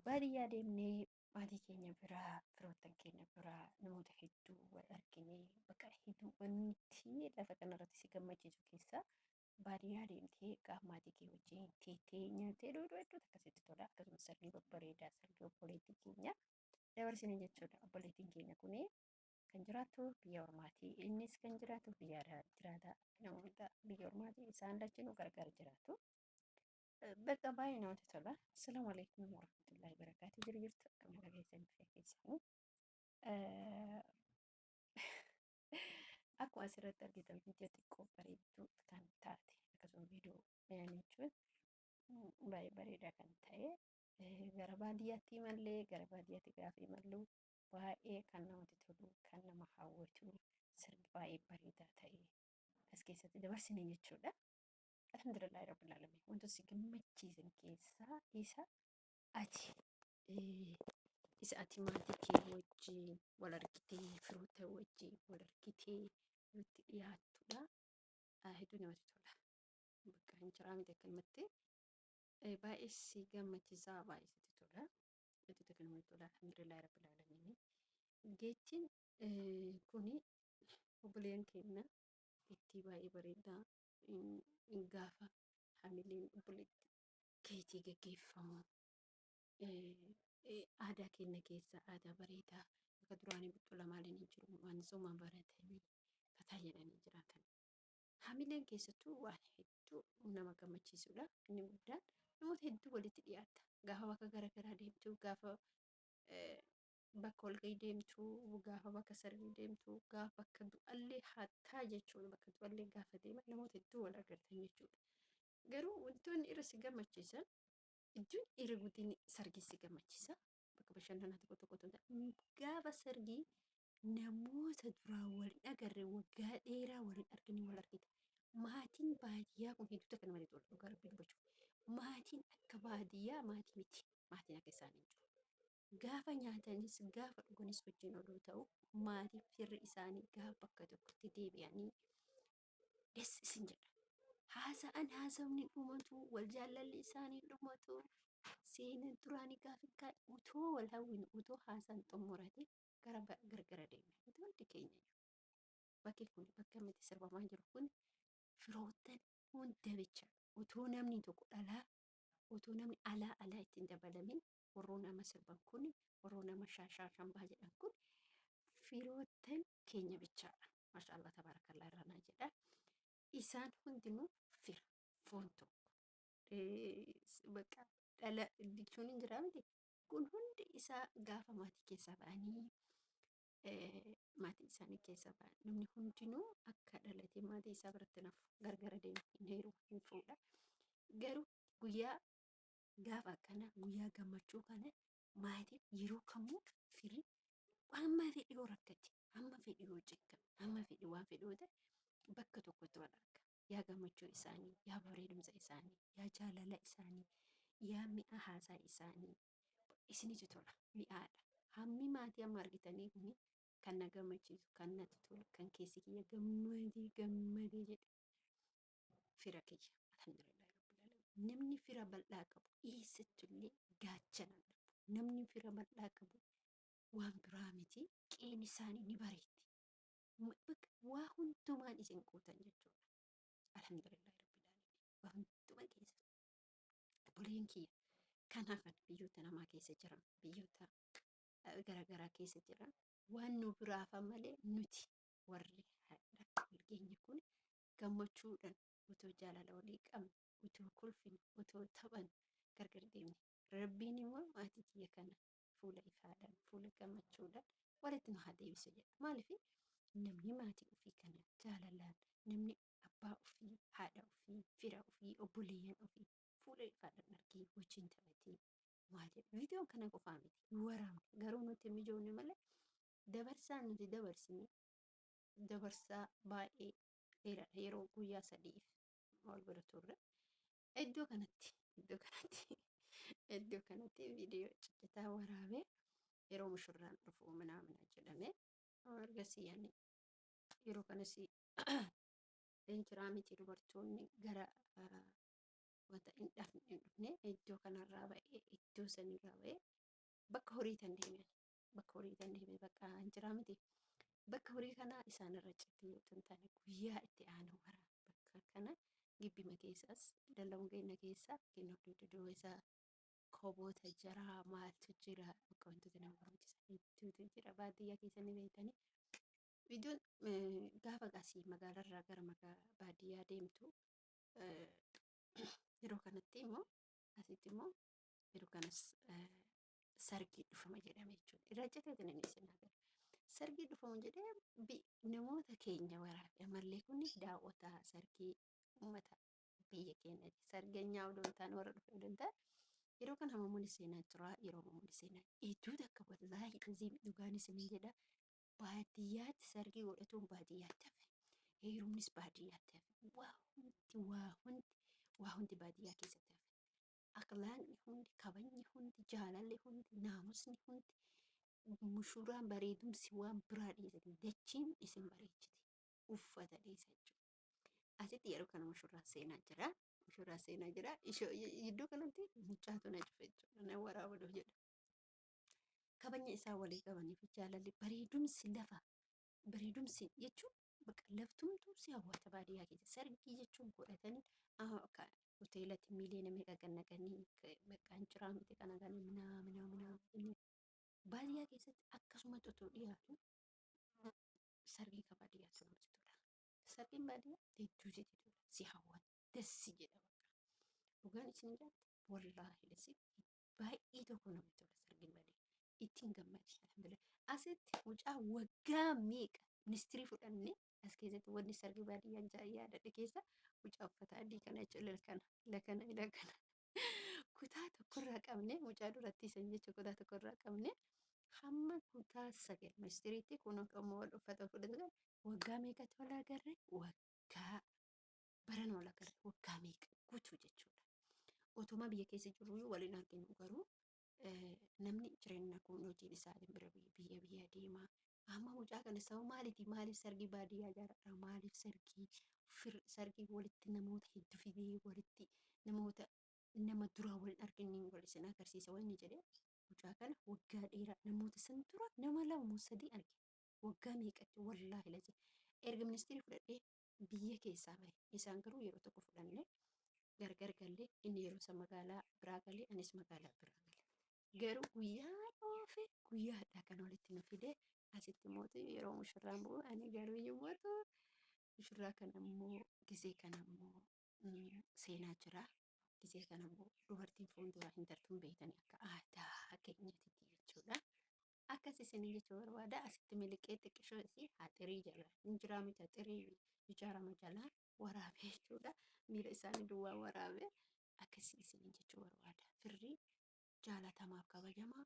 baadiyyaa deemnee maatii keenya biraa firoottan keenya biraa namoota hedduu wal arginee bakka hedduu wanti lafa kanarratti si gammachiisu keessaa baadiyyaa deemtee qaama maatii kee wajjin teettee nyaattee dhudhu hedduutu akkasitti tola. Akkasumas sargii babbareedaa sargii obboleettii keenya dabarsine jechuudha. Obboleettiin keenya kun kan jiraattu biyya ormaati. Innis kan jiraatu biyya jiraata namoota biyya ormaati. Isaan lachinuu gargar jiraatu. Bakka baay'ee namatti tola. Assalaamu alaikum warahmatullahi wabarakatuh. Jirtu akkam nagaa keessan fi keessanii. Akkuma asirratti argitan viidiyoo xiqqoo bareedduu kan taate akkasuma viidiyoo jechuun baay'ee bareedaa kan ta'e gara baadiyyaatti imallee gara baadiyyaatti gaafa imallu baay'ee kan namatti tolu kan nama hawwatu sirbi baay'ee bareedaa ta'e as keessatti dabarsine jechuudha. Alhamdulillahi rabbil alamin wantoota si gammachiisan keessaa isa ati maatii kee wajjin wal argitee firoota wajjin wal argitee nutti dhiyaattudha. Hedduu namatti tola. Bakka hin jiraa miti akkanumatti baay'ee si gammachiisaa baay'ee sitti tola. Hedduu kan namatti tola. Alhamdulillahi rabbil alamin. Geettiin kuni obboleen keenya geettii baay'ee bareedaa gaafa hamileen obboleettii keetii gaggeeffamu aadaa keenya keessa aadaa bareedaa akka duraanii buttula maaliin hin jiru waan somaan baratanii fataa jedhanii jiraatan. Hamileen keessattuu waan hedduu nama gammachiisudha. Inni guddaan namoota hedduu walitti dhiyaata. Gaafa bakka garaagaraa deemtu gaafa bakka walgahii deemtu gaafa bakka sarbii deemtu gaafa bakka du'allee hattaa jechuudha. Bakka du'allee gaafa deeman namoota hedduu wal argatan jechuudha. Garuu wantoonni irra si gammachiisan iddoon irra guddin sargii si gammachiisa. Bakka bashannanaa tokko gaafa sargii namoota duraa waliin agarre waggaa dheeraa waliin arganii wal argita. Maatiin baadiyyaa kun hedduutu akka namatti tolu dhugaa rabbii dubbachuu. Maatiin akka baadiyyaa maatii miti. Maatiin akka isaanii jiru. Gaafa nyaatanis gaafa dhuganis wajjin oduu ta'u maatii firri isaanii gaafa bakka tokkotti deebi'anii des isin jedha. Haasawni dhumatu wal jaalalli isaanii dhumatu seenaan duraanii gaafa utoo wal hawwin utoo haasaan xumurate gara gargara deemna. Hundi keenya bakki kun bakka miti sirbamaa jiru kun firoottan hunda bicha utoo namni tokko dhalaa utoo namni alaa ittiin dabalamin warroo nama sirban kun warroo nama shambaa jedhan kun firoottan keenya bichaadha. Maashaallah tabaarakallaa irranaa jedha. Isaan hundinuu fira foon tokko bakka dhala jechuun hin jiraa miti. Kun hundi isaa gaafa maatii keessaa ba'anii maatii isaanii keessaa ba'an namni hundinuu akka dhalatee maatii isaa biratti nafu gargara deemu hin heeru hin fuudha. Garuu guyyaa gaafa akkana guyyaa gammachuu kana maatiin yeroo kamuu firii amma fedhii yoo rakkate amma fedhii yoo jeeqame amma fedhii waan fedhii yoo ta'e bakka tokkotti wal arga. Yaa gammachuu isaanii yaa bareedumsa isaanii yaa jaalala isaanii yaa mi'a haasaa isaanii isinitu tola mi'aadha. Hammi maatii amma argitanii kuni kan na gammachiisu kan natti tolu kan keessi kiyya gammadee jedhe fira kiyya. Alhamdulillahi rabbil alamin. Namni fira bal'aa qabu eessattillee gaachana dhabu. Namni fira bal'aa qabu waan biraa miti qeen isaanii ni bareetti. Waa hundumaan isin quutan jechuudha. Alhamdulillahi rabbil alamin. Waa hunduma keessa obboleen kiyya kan hafan biyyoota namaa keessa jiran biyyoota garaagaraa keessa jiran waan nu biraafan malee nuti warri haadha walgeenye kun gammachuudhaan utoo jaalala walii qabne utoo kolfine utoo taphan gargar deemne rabbiin immoo maatii kiyya kana fuula ifaadhaan fuula gammachuudhaan walitti nu haa deebisu jedha. Maaliif namni maatii ofii kana jaalalaan namni abbaa ofii haadha ofii fira ofii obboleeyyan ofii fuula ifaadhaan argee wajjin taphatee maal jedhu viidiyoon kana qofaa miti waraabne garuu nuti mijoonni malee dabarsaa nuti dabarsine dabarsaa baay'ee dheeraadha. Yeroo guyyaa sadiif wal bira turre iddoo kanatti viidiyoo ciccitaa waraabee yeroo mushurraan dhufu manaamana jedhame ergasii yani yeroo kanas leenjiraa miti dubartoonni gara wanta hin dhafne hin dhufne iddoo kanarraa ba'ee iddoo sanirraa ba'ee bakka horii tan deeme bakka horii tan deeme bakka hin jiraa miti bakka horii kanaa isaanirra citti yoo tun taane guyyaa itti aanu wara bakka kana gibbima keessas dallamu keenya keessaa kenna duduu isaa koboota jira maaltu jira bakka wantoota nama barbaachisan hedduutu jira baadiyyaa keessanii beektanii iddoon gaafa gasii magaalarraa gara baadiyyaa deemtu yeroo kanatti immoo asitti immoo yeroo kanas sargii dhufama jedhame jechuudha. Irra citeetiin inni isin agarra. Sargii dhufamu jedhee namoota keenya waraabe amallee kun daawwata sargii uummata biyya keenyati. Sargeenyaa odoo ta'an warra dhufe odoo ta'an yeroo kana haamamuun seenaa jira yeroo haamamuun seenaa hedduutu akka wallaahi azii dhugaan isin jedha baadiyyaatti sargii godhatuun baadiyyaatti hafe. Heerumnis baadiyyaatti hafe. Waa hundi baadiyyaa keessatti hafe. Akhlaaqni hundi, kabajni hundi, jaalalli hundi, naamusni hundi, mushuraan bareedumsi waan biraa dhiisati. Dachiin isin bareechiti. Uffata dhiisa jechuudha. Asitti yeroo kana mushuraan seenaa jira. Mushuraan seenaa jira. Iddoo kanatti mucaatu na cufe jechuudha. Na waraabaduuf jedha. Kabajni isaa walii qabaniif jaalalli bareedumsi lafa. Bareedumsi jechuun bakka laftumtuu si hawwata baadiyyaa keessa. Sargii jechuun godhatanii hoteelatti miiliyoona meeqa gannaqanii bakka hin jiraa miti kana baadiyyaa keessatti akkasumatti otoo dhiyaatu sargii ka baadiyyaatti namatti tola. Sargiin baadiyyaa hedduutu tola si hawwata dassi jedha bakka dhugaan isin jiraatti wallaahi dassi baay'ee tokko namatti tola sargiin baadiyyaa ittiin gammada alhamdulillah asitti mucaa waggaa meeqa ministirii fudhannee as keessatti wanni sargii baadiyyaa yaadadhe keessa mucaa uffata adii kana jechuun lakana kutaa tokkorraa qabne mucaa duratti isan jecha kutaa tokkorraa qabne hamma kutaa sagal ministiriitti kun ammoo wal uffata fudhatan waggaa meeqatti wal agarre waggaa baran wal agarre waggaa meeqa guutuu jechuudha. Otuma biyya keessa jiru waliin arginu garuu namni jireenya kun hojiin isaatiin bira biyya deemaa. Amma mucaa kana sababa maaliif sargii baadiyyaa jaalladha maaliif sargii walitti namoota hedduu fidee walitti namoota nama duraa wal arginu wal isin agarsiisa wanni jedhee mucaa kana waggaa dheeraa namoota san dura nama lama sadii arge waggaa meeqatti wallaahi laje erga ministirii fudhadhee biyya keessaa bahe isaan garuu yeroo tokko fudhannee gargar gallee inni yeroo isa magaalaa biraa galee anis magaalaa biraa galee garuu guyyaa dhoofe guyyaadhaa kan walitti nu fidee asitti mootii yeroo mushurraan bu'u ani garuu yommuu mushurraa kanammoo gisee kanammoo seenaa jira. Gisee kanammoo dubartiin fuulduraa hin tartuun beektan akka aadaa keenyatti jechuudha. Akkas isin jechuu barbaada asitti miliqee xiqqishoo isii haxirii jala injiraa miti haxirii ijaarama jala waraabee jechuudha. Miila isaanii duwwaa waraabee akkasii isin jechuu barbaada. Firri jaalatamaaf kabajamaa.